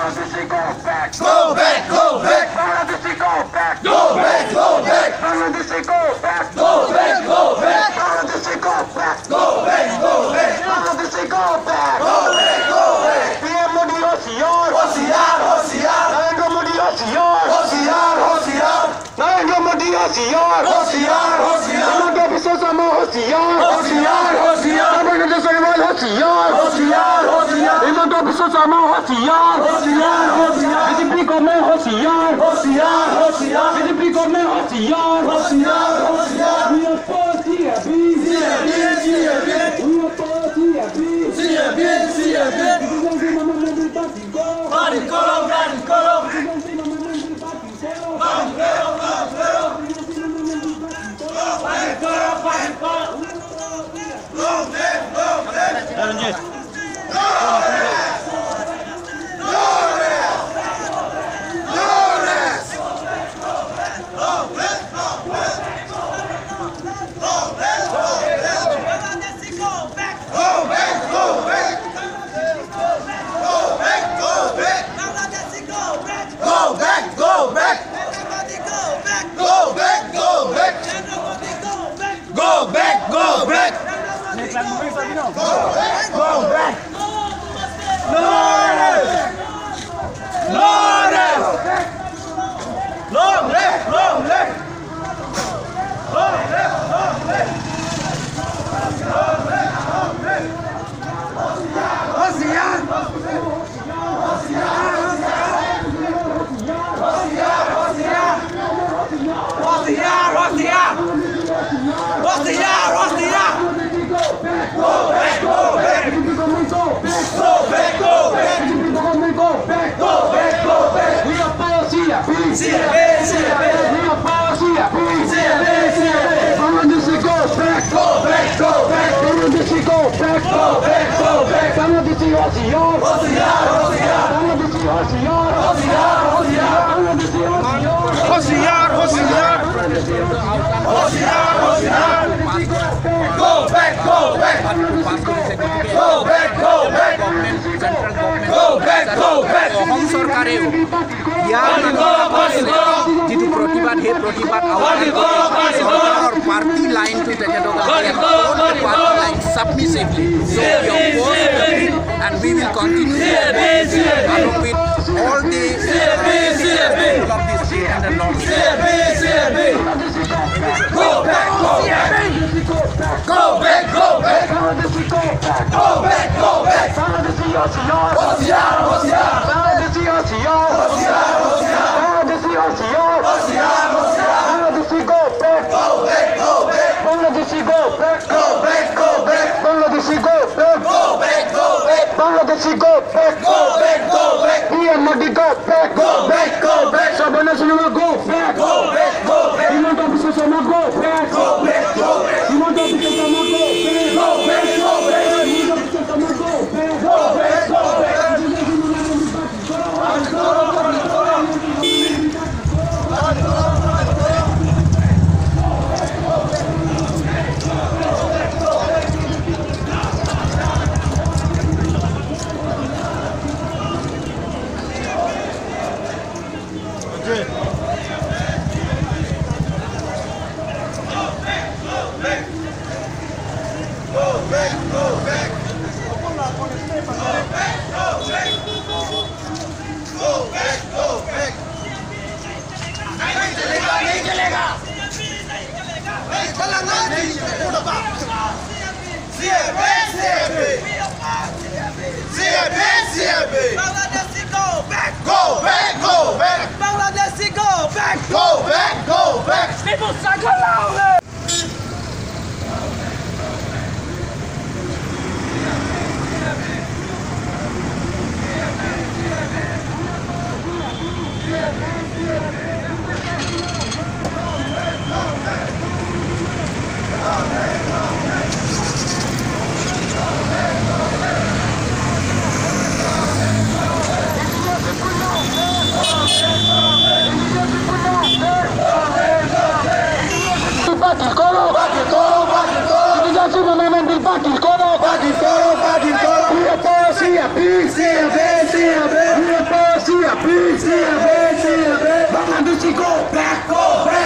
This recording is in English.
Bangladesh, go back. Go back, go back. Bangladesh, go back. Go back, go back. Bangladesh, go back. Go back, go back. Bangladesh, go back. Go back, go back. Bangladesh, go back. Go back, go back. PM Modi होशियार, होशियार, होशियार. नरेंद्र मोदी होशियार, होशियार, होशियार. नरेंद्र मोदी होशियार, होशियार, होशियार. हिमंत बिस्वा शर्मा होशियार, होशियार, होशियार. अरविंद केजरीवाल होशियार, होशियार, होशियार. हिमंत बिस्वा शर्मा होशियार, होशियार, होशियार. बीजेपी गवर्नमेंट होशियार, होशियार, होशियार. बीजेपी गवर्नमेंट होशियार, होशियार, होशियार. We are for CFP, CFP, CFP. we are for CFP, CFP, CFP. Party colo, party colo. অসম চৰকাৰে ইয়াৰ যিটো প্ৰতিবাদ সেই প্ৰতিবাদ our party line to party line submissively. So we oppose the bill and we will continue along with all the people of this state and the north. Go back, go back. Go back, go back. Go back, go back. Hoशियार, होशियार. होशियार, होशियार. होशियार, होशियार. go back, Go back, go back. Bangladesh, go back, Go back, go back. Bangladesh, go back, Go back, go back. Bangladesh, go back, Go back, go back. PM Modi, go back, Go back, go back. Sabana Sinha, go back, Go back, go back. Himanta Biswa Sarma, go back, Go back, go back. Himanta Biswa Sarma, go back, Go back, go back. Himanta Biswa Sarma, go back, Go back, go back. People suck alone! CFP, BCB, Bangladeshi go back, go back.